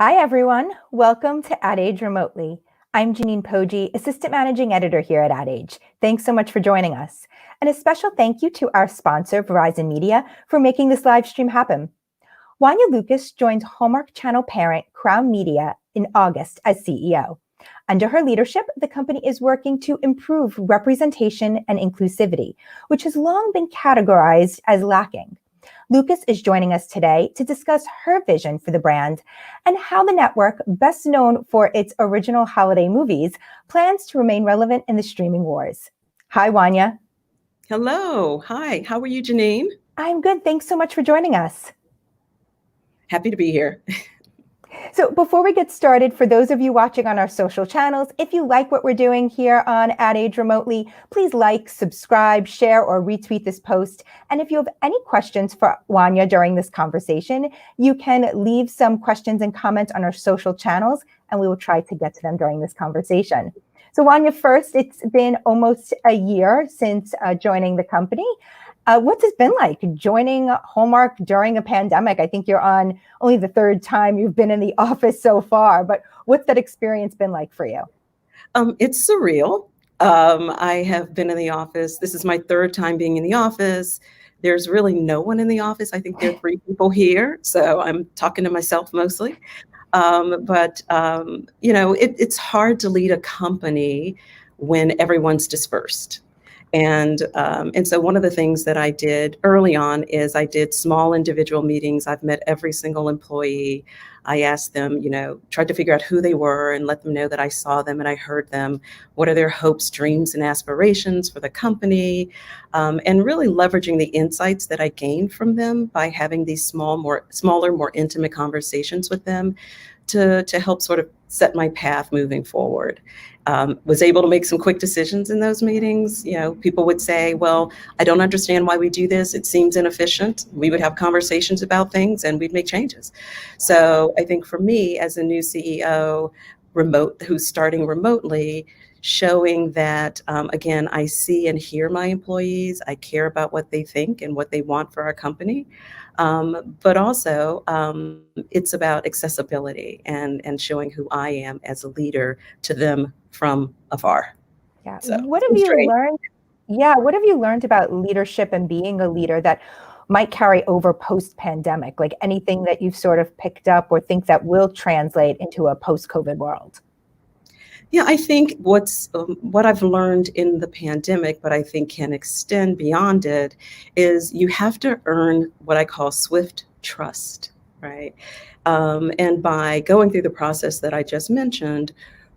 Hi, everyone. Welcome to Ad Age Remotely. I'm Janine Poggi, Assistant Managing Editor here at Ad Age. Thanks so much for joining us. And a special thank you to our sponsor, Verizon Media, for making this live stream happen. Wonya Lucas joined Hallmark Channel parent Crown Media in August as CEO. Under her leadership, the company is working to improve representation and inclusivity, which has long been categorized as lacking. Lucas is joining us today to discuss her vision for the brand and how the network, best known for its original holiday movies, plans to remain relevant in the streaming wars. Hi, Wonya. Hello. Hi. How are you, Janine? I'm good. Thanks so much for joining us. Happy to be here. So before we get started, for those of you watching on our social channels, if you like what we're doing here on Ad Age Remotely, please like, subscribe, share, or retweet this post. And if you have any questions for Wonya during this conversation, you can leave some questions and comments on our social channels, and we will try to get to them during this conversation. So Wonya, first, it's been almost a year since joining the company. What's it been like joining Hallmark during a pandemic? I think you're on only the third time you've been in the office so far, but what's that experience been like for you? It's surreal. I have been in the office. This is my third time being in the office. There's really no one in the office. I think there are 3 people here, so I'm talking to myself mostly. It's hard to lead a company when everyone's dispersed. And so one of the things that I did early on is I did small individual meetings. I've met every single employee. I asked them, tried to figure out who they were and let them know that I saw them and I heard them. What are their hopes, dreams, and aspirations for the company? And really leveraging the insights that I gained from them by having these smaller, more intimate conversations with them to help sort of set my path moving forward. Was able to make some quick decisions in those meetings. People would say, well, I don't understand why we do this. It seems inefficient. We would have conversations about things and we'd make changes. So I think for me as a new CEO, who's starting remotely, showing that, again, I see and hear my employees. I care about what they think and what they want for our company. But also, it's about accessibility and showing who I am as a leader to them from afar. Yeah. So What have you learned? Yeah. What have you learned about leadership and being a leader that might carry over post-pandemic? Like anything that you've sort of picked up or think that will translate into a post-COVID world? Yeah, I think what I've learned in the pandemic, but I think can extend beyond it, is you have to earn what I call swift trust, right? And by going through the process that I just mentioned,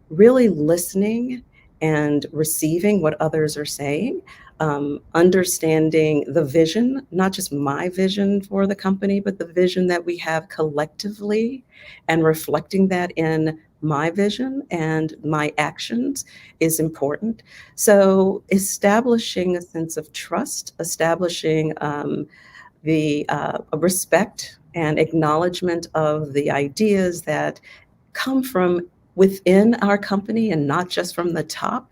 really listening and receiving what others are saying, understanding the vision, not just my vision for the company, but the vision that we have collectively, and reflecting that in my vision and my actions is important. So establishing a sense of trust, establishing the respect and acknowledgement of the ideas that come from within our company and not just from the top,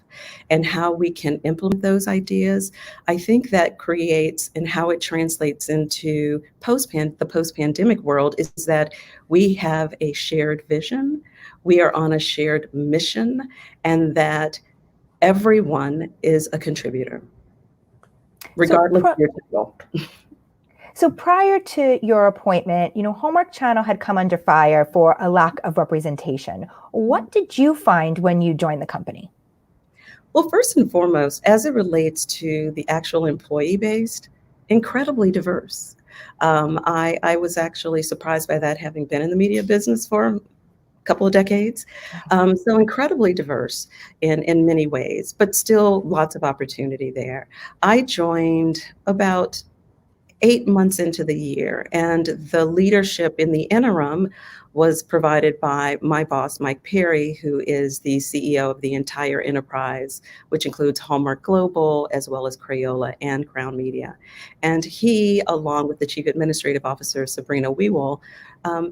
and how we can implement those ideas. I think that creates, and how it translates into the post-pandemic world, is that we have a shared vision, we are on a shared mission, and that everyone is a contributor, regardless of your title. So prior to your appointment, Hallmark Channel had come under fire for a lack of representation. What did you find when you joined the company? Well, first and foremost, as it relates to the actual employee base, incredibly diverse. I was actually surprised by that, having been in the media business for a couple of decades. So incredibly diverse in many ways, but still lots of opportunity there. I joined about 8 months into the year, and the leadership in the interim was provided by my boss, Mike Perry, who is the CEO of the entire enterprise, which includes Hallmark Global, as well as Crayola and Crown Media. And he, along with the Chief Administrative Officer, Sabrina Wewell,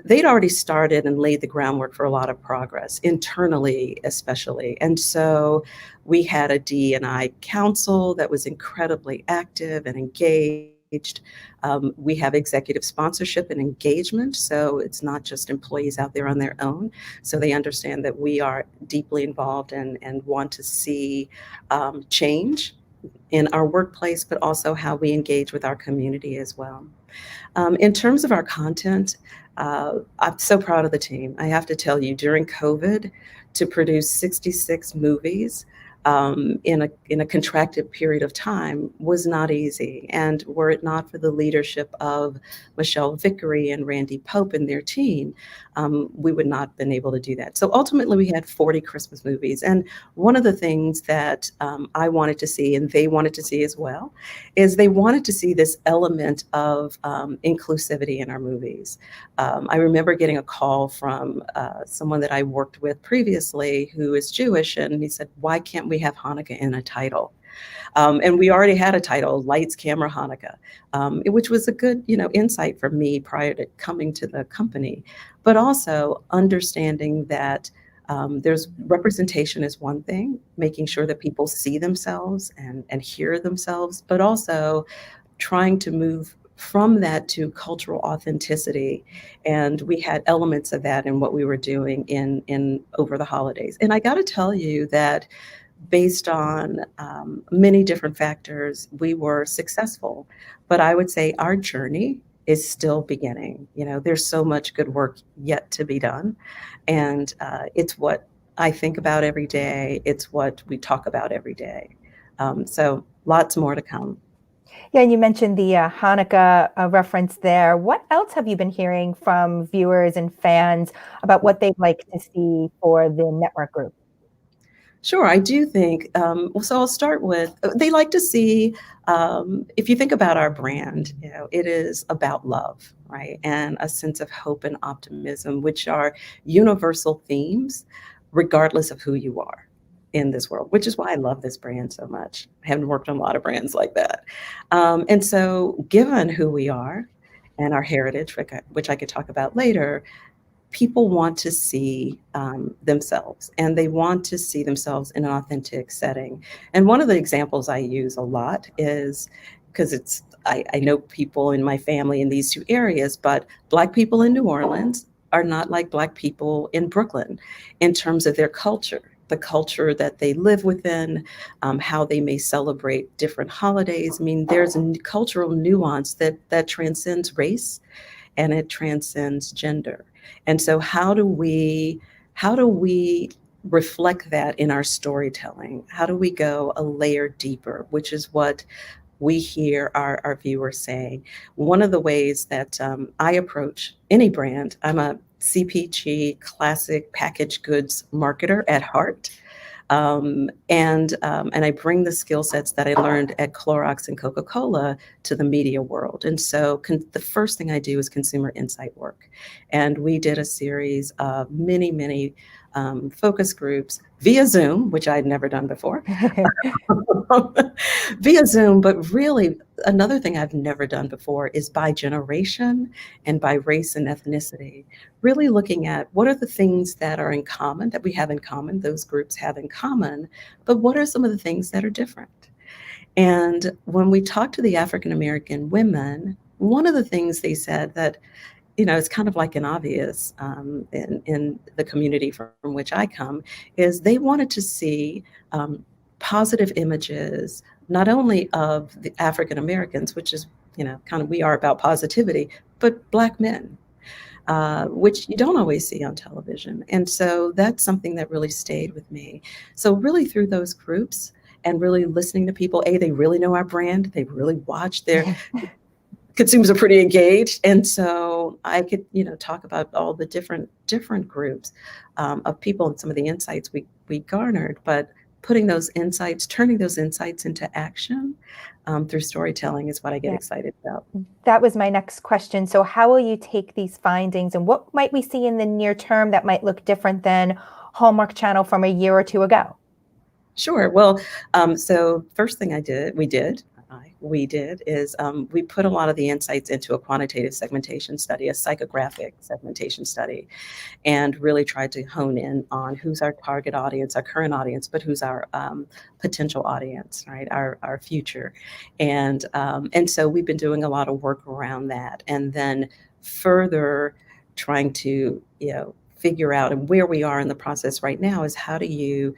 they'd already started and laid the groundwork for a lot of progress, internally especially. And so we had a D&I council that was incredibly active and engaged, We have executive sponsorship and engagement, so it's not just employees out there on their own. So they understand that we are deeply involved and want to see change in our workplace, but also how we engage with our community as well. In terms of our content, I'm so proud of the team. I have to tell you, during COVID, to produce 66 movies in a contracted period of time was not easy. And were it not for the leadership of Michelle Vickery and Randy Pope and their team, we would not have been able to do that. So ultimately, we had 40 Christmas movies. And one of the things that I wanted to see, and they wanted to see as well, is they wanted to see this element of inclusivity in our movies. I remember getting a call from someone that I worked with previously who is Jewish, and he said, "Why can't we have Hanukkah in a title?" And we already had a title, Lights, Camera, Hanukkah, which was a good, insight for me prior to coming to the company. But also understanding that there's representation is one thing, making sure that people see themselves and hear themselves, but also trying to move from that to cultural authenticity. And we had elements of that in what we were doing in over the holidays. And I got to tell you that based on many different factors, we were successful. But I would say our journey is still beginning. There's so much good work yet to be done. And it's what I think about every day. It's what we talk about every day. So lots more to come. Yeah, and you mentioned the Hanukkah reference there. What else have you been hearing from viewers and fans about what they'd like to see for the network group? Sure, I do think, so I'll start with, they like to see, if you think about our brand, it is about love, right? And a sense of hope and optimism, which are universal themes, regardless of who you are in this world, which is why I love this brand so much. I haven't worked on a lot of brands like that. And so given who we are and our heritage, which I could talk about later, people want to see themselves, and they want to see themselves in an authentic setting. And one of the examples I use a lot is, because I know people in my family in these two areas, but Black people in New Orleans are not like Black people in Brooklyn in terms of their culture, the culture that they live within, how they may celebrate different holidays. I mean, there's a cultural nuance that transcends race and it transcends gender. And so how do we reflect that in our storytelling? How do we go a layer deeper, which is what we hear our viewers saying? One of the ways that I approach any brand, I'm a CPG classic packaged goods marketer at heart. And I bring the skill sets that I learned at Clorox and Coca-Cola to the media world. And so the first thing I do is consumer insight work. And we did a series of many focus groups via Zoom, which I'd never done before, via Zoom. But really, another thing I've never done before is by generation and by race and ethnicity, really looking at what are the things that are in common, that we have in common, those groups have in common, but what are some of the things that are different? And when we talked to the African American women, one of the things they said that, it's kind of like an obvious in the community from which I come, is they wanted to see positive images, not only of the African Americans, which is, kind of, we are about positivity, but Black men, which you don't always see on television. And so that's something that really stayed with me. So really through those groups and really listening to people, they really know our brand, they really watch their consumers are pretty engaged. And so I could, talk about all the different groups of people and some of the insights we garnered, but putting those insights, turning those insights into action through storytelling is what I get excited about. That was my next question. So how will you take these findings and what might we see in the near term that might look different than Hallmark Channel from a year or two ago? Sure. Well, so first thing we did, we did is we put a lot of the insights into a quantitative segmentation study, a psychographic segmentation study, and really tried to hone in on who's our target audience, our current audience, but who's our potential audience, right? Our future, and so we've been doing a lot of work around that, and then further trying to figure out, and where we are in the process right now is how do you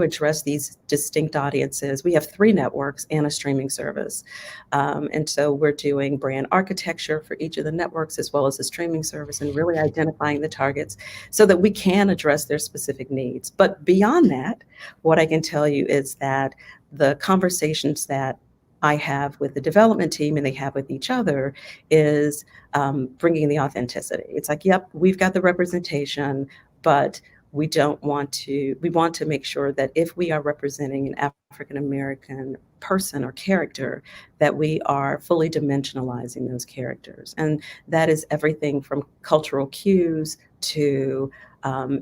address these distinct audiences? We have 3 networks and a streaming service. And so we're doing brand architecture for each of the networks as well as the streaming service, and really identifying the targets so that we can address their specific needs. But beyond that, what I can tell you is that the conversations that I have with the development team and they have with each other is bringing the authenticity. It's like, yep, we've got the representation, but we want to make sure that if we are representing an African American person or character, that we are fully dimensionalizing those characters. And that is everything from cultural cues to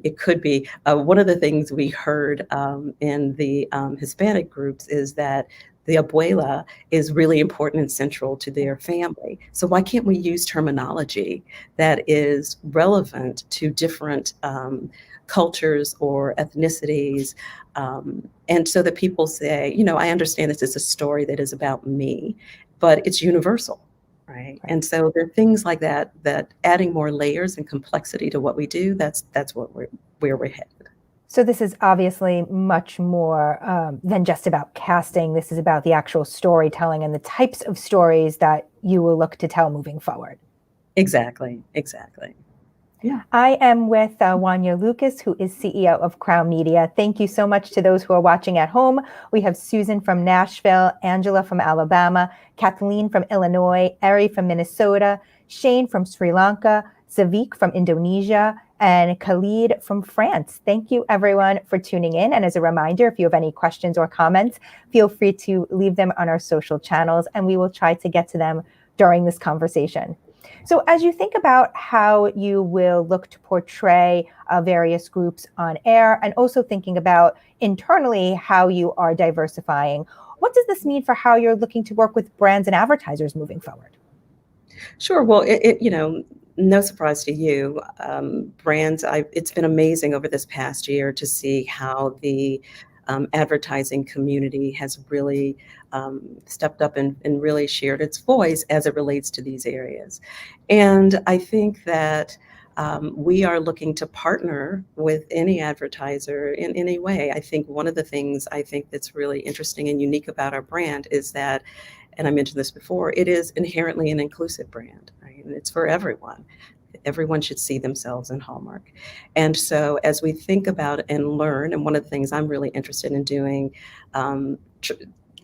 it could be one of the things we heard in the Hispanic groups is that the abuela is really important and central to their family. So why can't we use terminology that is relevant to different cultures or ethnicities, and so that people say, I understand this is a story that is about me, but it's universal, right? And so there are things like that adding more layers and complexity to what we do. That's where we're headed. So this is obviously much more than just about casting. This is about the actual storytelling and the types of stories that you will look to tell moving forward. Exactly. Yeah. I am with Wonya Lucas, who is CEO of Crown Media. Thank you so much to those who are watching at home. We have Susan from Nashville, Angela from Alabama, Kathleen from Illinois, Eri from Minnesota, Shane from Sri Lanka, Savik from Indonesia, and Khalid from France. Thank you, everyone, for tuning in. And as a reminder, if you have any questions or comments, feel free to leave them on our social channels, and we will try to get to them during this conversation. So as you think about how you will look to portray various groups on air, and also thinking about internally how you are diversifying, what does this mean for how you're looking to work with brands and advertisers moving forward? Sure. Well, no surprise to you, brands. It's been amazing over this past year to see how the advertising community has really stepped up and really shared its voice as it relates to these areas. And I think that we are looking to partner with any advertiser in any way. I think one of the things I think that's really interesting and unique about our brand is that, and I mentioned this before, it is inherently an inclusive brand, right? And it's for everyone. Everyone should see themselves in Hallmark. And so as we think about and learn, and one of the things I'm really interested in doing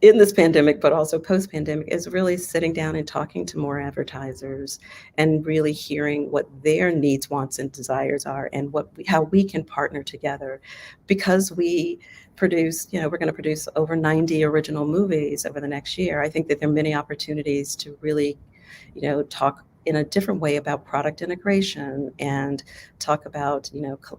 in this pandemic, but also post-pandemic, is really sitting down and talking to more advertisers and really hearing what their needs, wants, and desires are, and how we can partner together. Because we produce, we're going to produce over 90 original movies over the next year. I think that there are many opportunities to really, talk in a different way about product integration and talk about,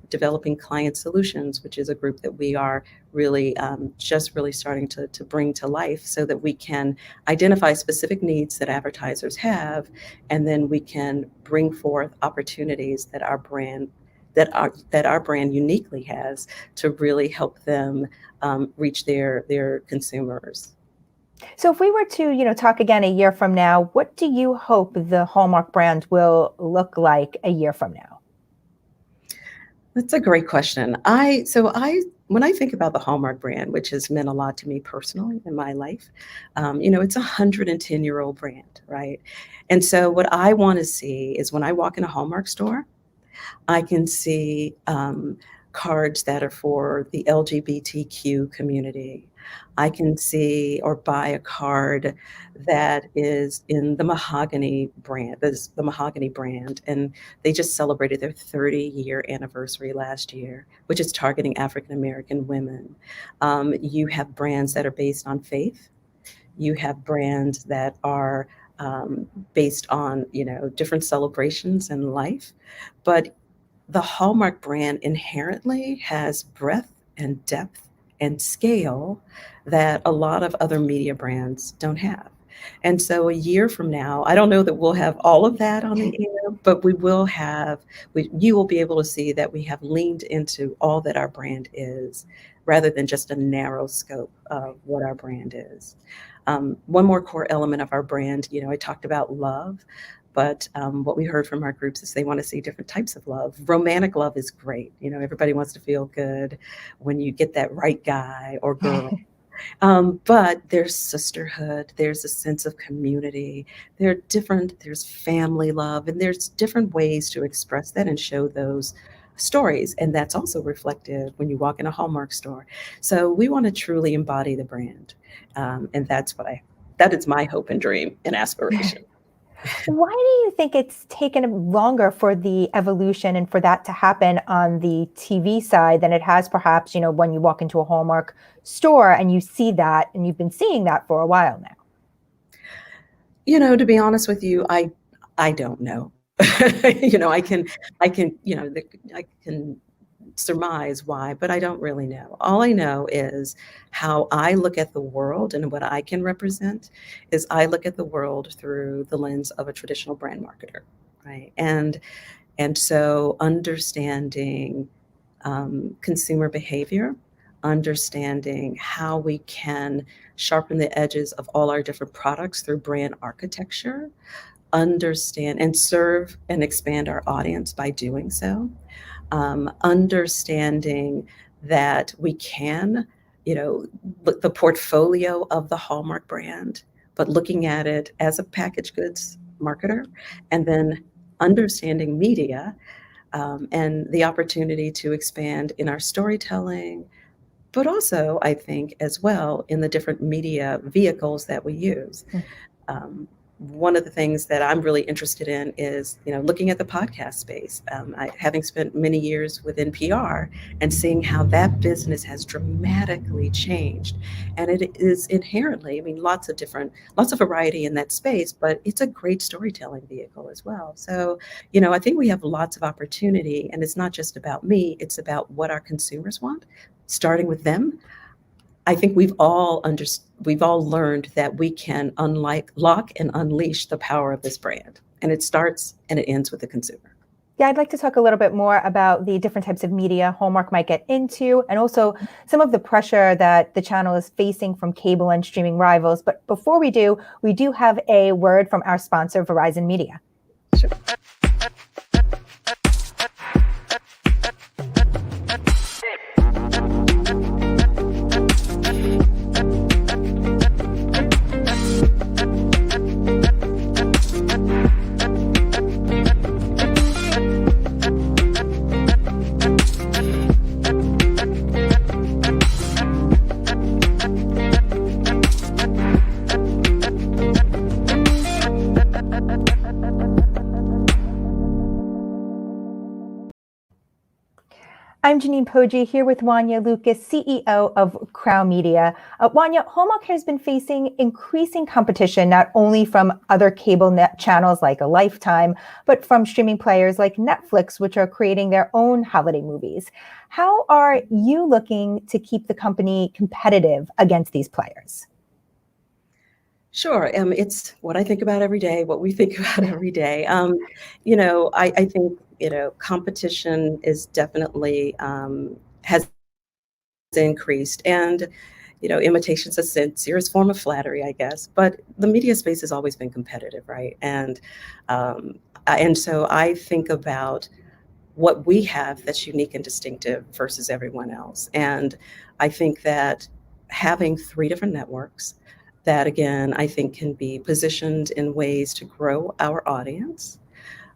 developing client solutions, which is a group that we are really just really starting to bring to life, so that we can identify specific needs that advertisers have, and then we can bring forth opportunities that our brand uniquely has to really help them reach their consumers. So if we were to, talk again a year from now, what do you hope the Hallmark brand will look like a year from now? That's a great question. When I think about the Hallmark brand, which has meant a lot to me personally in my life, it's a 110-year-old brand, right? And so what I want to see is, when I walk in a Hallmark store, I can see cards that are for the LGBTQ community. I can see or buy a card that is in the Mahogany brand, and they just celebrated their 30-year anniversary last year, which is targeting African American women. You have brands that are based on faith. You have brands that are based on, different celebrations in life. But the Hallmark brand inherently has breadth and depth and scale that a lot of other media brands don't have. And so a year from now, I don't know that we'll have all of that on the air, but we will have, you will be able to see that we have leaned into all that our brand is, rather than just a narrow scope of what our brand is. One more core element of our brand, I talked about love, but what we heard from our groups is they want to see different types of love. Romantic love is great. Everybody wants to feel good when you get that right guy or girl. But there's sisterhood, there's a sense of community, there's family love, and there's different ways to express that and show those stories. And that's also reflected when you walk in a Hallmark store. So we want to truly embody the brand. And that is my hope and dream and aspiration. Why do you think it's taken longer for the evolution and for that to happen on the TV side than it has perhaps, when you walk into a Hallmark store and you see that, and you've been seeing that for a while now? To be honest with you, I don't know. I can surmise why, but I don't really know. All I know is how I look at the world, and what I can represent is I look at the world through the lens of a traditional brand marketer, right? And so understanding consumer behavior, understanding how we can sharpen the edges of all our different products through brand architecture, understand and serve and expand our audience by doing so. Understanding that we can, look the portfolio of the Hallmark brand, but looking at it as a packaged goods marketer, and then understanding media, and the opportunity to expand in our storytelling, but also, I think, as well, in the different media vehicles that we use. Um, One of the things that I'm really interested in is, looking at the podcast space. Having spent many years within PR and seeing how that business has dramatically changed, and it is inherently, lots of variety in that space, but it's a great storytelling vehicle as well. So, I think we have lots of opportunity, and it's not just about me; it's about what our consumers want, starting with them. I think we've all learned that we can lock and unleash the power of this brand, and it starts and it ends with the consumer. Yeah, I'd like to talk a little bit more about the different types of media Hallmark might get into, and also some of the pressure that the channel is facing from cable and streaming rivals. But before we do have a word from our sponsor, Verizon Media. Sure. I'm Janine Poggi here with Wonya Lucas, CEO of Crown Media. Wonya, Hallmark has been facing increasing competition, not only from other cable net channels like a Lifetime, but from streaming players like Netflix, which are creating their own holiday movies. How are you looking to keep the company competitive against these players? Sure. It's what I think about every day, what we think about every day. I think, competition is definitely has increased, and, imitation's a sincerest form of flattery, I guess. But the media space has always been competitive, right? And so I think about what we have that's unique and distinctive versus everyone else. And I think that having three different networks that, again, I think can be positioned in ways to grow our audience,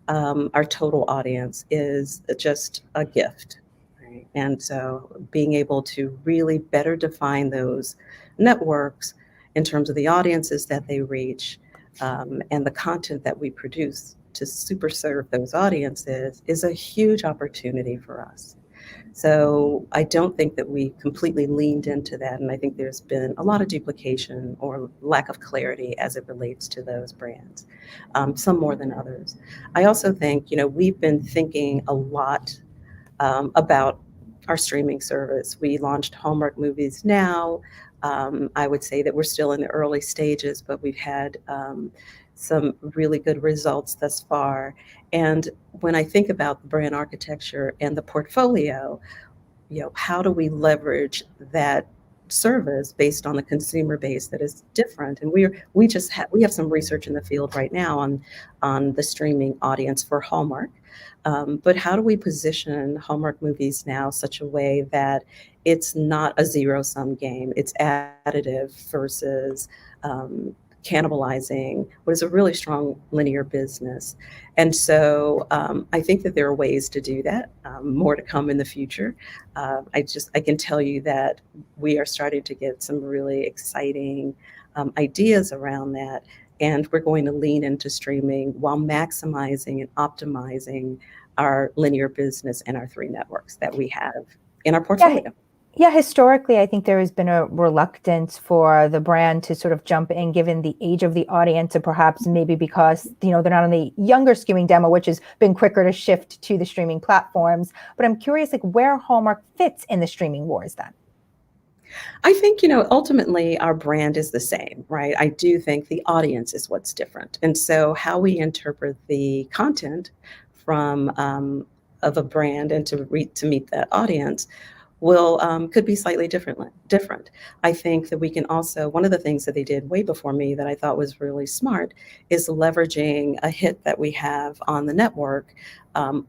our total audience, is just a gift. Right? And so being able to really better define those networks in terms of the audiences that they reach, and the content that we produce to super serve those audiences is a huge opportunity for us. So I don't think that we completely leaned into that. And I think there's been a lot of duplication or lack of clarity as it relates to those brands, some more than others. I also think, we've been thinking a lot about our streaming service. We launched Hallmark Movies Now. I would say that we're still in the early stages, but we've had some really good results thus far. And when I think about the brand architecture and the portfolio, how do we leverage that service based on the consumer base that is different? And we have some research in the field right now on the streaming audience for Hallmark. But how do we position Hallmark Movies Now such a way that it's not a zero-sum game? It's additive versus cannibalizing what is a really strong linear business. And so I think that there are ways to do that, more to come in the future. I can tell you that we are starting to get some really exciting ideas around that. And we're going to lean into streaming while maximizing and optimizing our linear business and our 3 networks that we have in our portfolio. Yeah, historically, I think there has been a reluctance for the brand to sort of jump in, given the age of the audience, and perhaps maybe because they're not on the younger skewing demo, which has been quicker to shift to the streaming platforms. But I'm curious, where Hallmark fits in the streaming wars then. I think, ultimately our brand is the same, right? I do think the audience is what's different. And so how we interpret the content from of a brand and to meet that audience could be slightly different. I think that we can also, one of the things that they did way before me that I thought was really smart is leveraging a hit that we have on the network,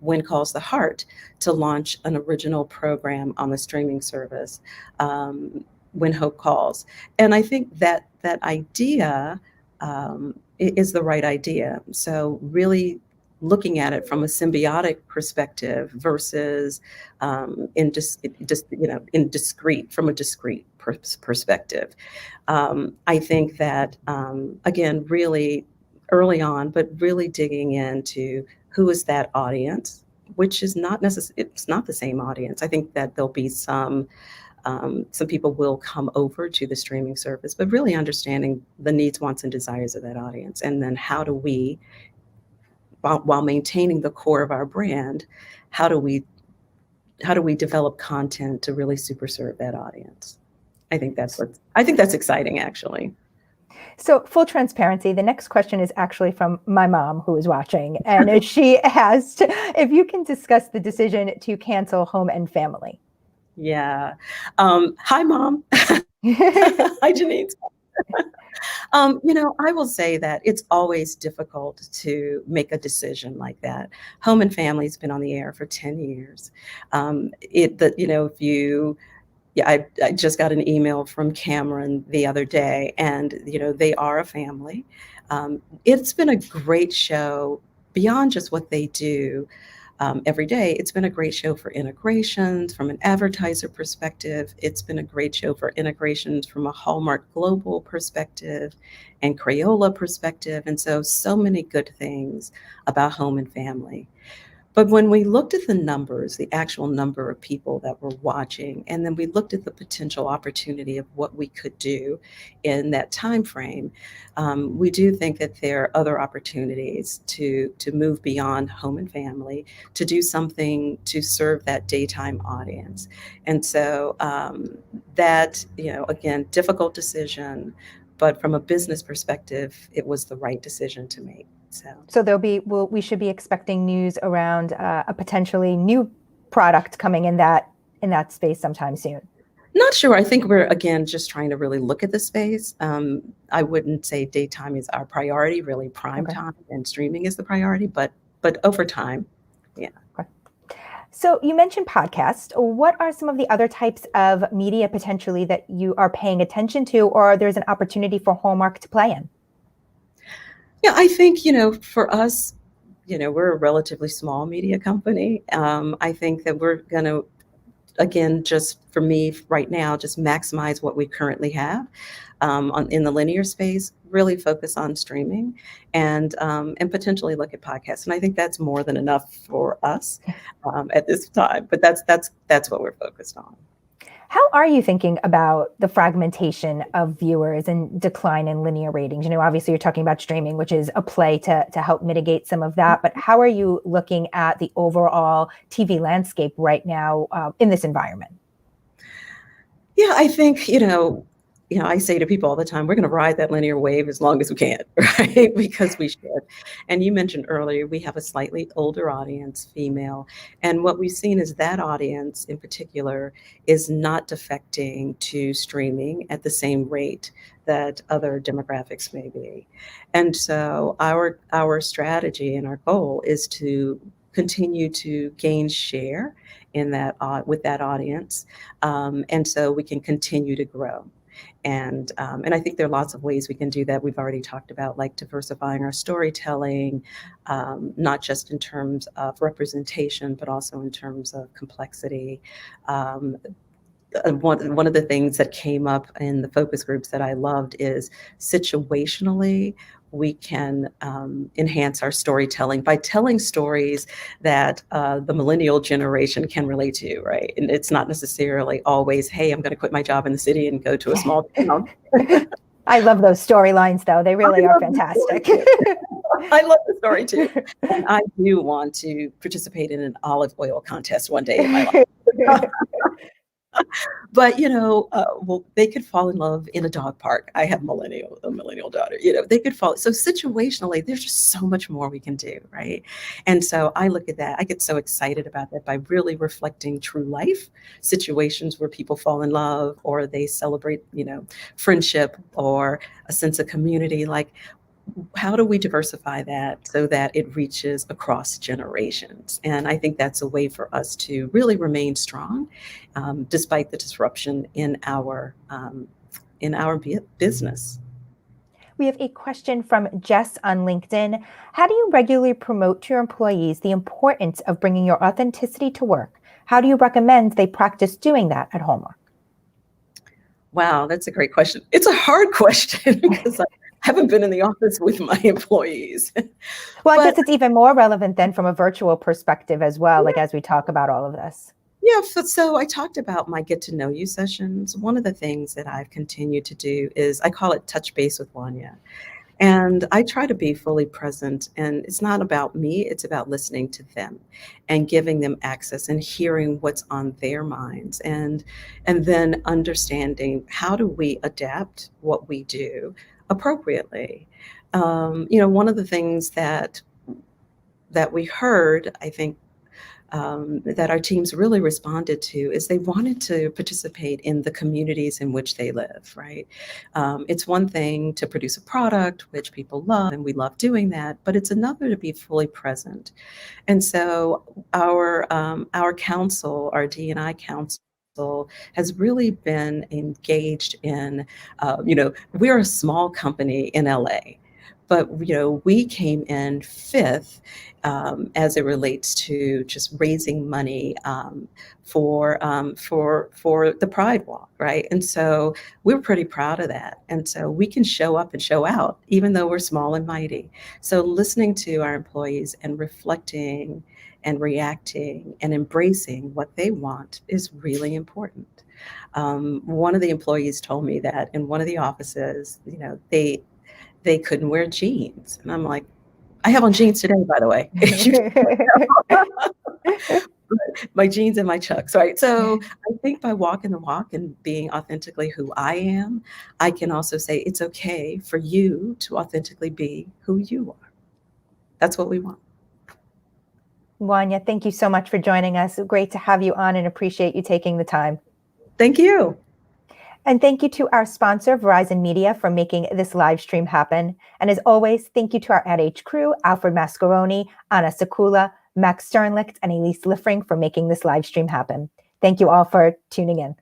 When Calls the Heart, to launch an original program on the streaming service, When Hope Calls. And I think that idea is the right idea. So really looking at it from a symbiotic perspective versus in discrete perspective. I think that again, really early on, but really digging into who is that audience, which is not necessarily, it's not the same audience. I think that there'll be some people will come over to the streaming service, but really understanding the needs, wants, and desires of that audience. And then how do we, while maintaining the core of our brand, how do we develop content to really super serve that audience? I think that's exciting, actually. So full transparency, the next question is actually from my mom, who is watching, and she asked if you can discuss the decision to cancel Home and Family. Yeah. Hi, Mom. Hi, Janine. I will say that it's always difficult to make a decision like that. Home and Family has been on the air for 10 years. I just got an email from Cameron the other day, and they are a family. It's been a great show beyond just what they do. Every day. It's been a great show for integrations from an advertiser perspective. It's been a great show for integrations from a Hallmark Global perspective and Crayola perspective. And so many good things about Home and Family. But when we looked at the numbers, the actual number of people that were watching, and then we looked at the potential opportunity of what we could do in that time frame, we do think that there are other opportunities to move beyond Home and Family, to do something to serve that daytime audience. And so that, again, difficult decision, but from a business perspective, it was the right decision to make. So we should be expecting news around a potentially new product coming in that space sometime soon. Not sure. I think we're, again, just trying to really look at the space. I wouldn't say daytime is our priority, really prime time and streaming is the priority, but over time, yeah. Okay. So you mentioned podcasts. What are some of the other types of media potentially that you are paying attention to, or there's an opportunity for Hallmark to play in? Yeah, I think, for us, we're a relatively small media company. I think that we're going to, again, just for me right now, just maximize what we currently have in the linear space, really focus on streaming and potentially look at podcasts. And I think that's more than enough for us at this time. But that's what we're focused on. How are you thinking about the fragmentation of viewers and decline in linear ratings? Obviously you're talking about streaming, which is a play to help mitigate some of that, but how are you looking at the overall TV landscape right now in this environment? Yeah, I think, I say to people all the time, we're going to ride that linear wave as long as we can, right? Because we should. And you mentioned earlier, we have a slightly older audience, female. And what we've seen is that audience in particular is not defecting to streaming at the same rate that other demographics may be. And so our strategy and our goal is to continue to gain share in that with that audience, and so we can continue to grow. And I think there are lots of ways we can do that. We've already talked about like diversifying our storytelling, not just in terms of representation, but also in terms of complexity. Um, one of the things that came up in the focus groups that I loved is situationally we can enhance our storytelling by telling stories that the millennial generation can relate to, right? And it's not necessarily always, hey, I'm going to quit my job in the city and go to a small town. I love those storylines, though. They really are fantastic. I love the story too. And I do want to participate in an olive oil contest one day in my life. But well, they could fall in love in a dog park. I have a millennial daughter. They could fall. So situationally, there's just so much more we can do, right? And so I look at that. I get so excited about that by really reflecting true life situations where people fall in love or they celebrate, friendship or a sense of community. Like, how do we diversify that so that it reaches across generations? And I think that's a way for us to really remain strong, despite the disruption in our business. We have a question from Jess on LinkedIn. How do you regularly promote to your employees the importance of bringing your authenticity to work? How do you recommend they practice doing that at Hallmark? Wow, that's a great question. It's a hard question because I haven't been in the office with my employees. Well, I guess it's even more relevant then from a virtual perspective as well, like as we talk about all of this. Yeah, so I talked about my get to know you sessions. One of the things that I've continued to do is I call it touch base with Wonya. And I try to be fully present. And it's not about me, it's about listening to them and giving them access and hearing what's on their minds and then understanding how do we adapt what we do appropriately. One of the things that we heard, I think, that our teams really responded to is they wanted to participate in the communities in which they live, right? It's one thing to produce a product, which people love, and we love doing that, but it's another to be fully present. And so our council, our D&I council, has really been engaged in, we're a small company in LA. But we came in fifth as it relates to just raising money for the Pride Walk, right? And so we're pretty proud of that. And so we can show up and show out, even though we're small and mighty. So listening to our employees and reflecting and reacting and embracing what they want is really important. One of the employees told me that in one of the offices, they couldn't wear jeans. And I'm like, I have on jeans today, by the way. My jeans and my Chucks, right? So I think by walking the walk and being authentically who I am, I can also say it's okay for you to authentically be who you are. That's what we want. Wonya, thank you so much for joining us. Great to have you on and appreciate you taking the time. Thank you. And thank you to our sponsor, Verizon Media, for making this live stream happen. And as always, thank you to our Ad Age crew, Alfred Mascaroni, Anna Sakula, Max Sternlicht, and Elise Liffring for making this live stream happen. Thank you all for tuning in.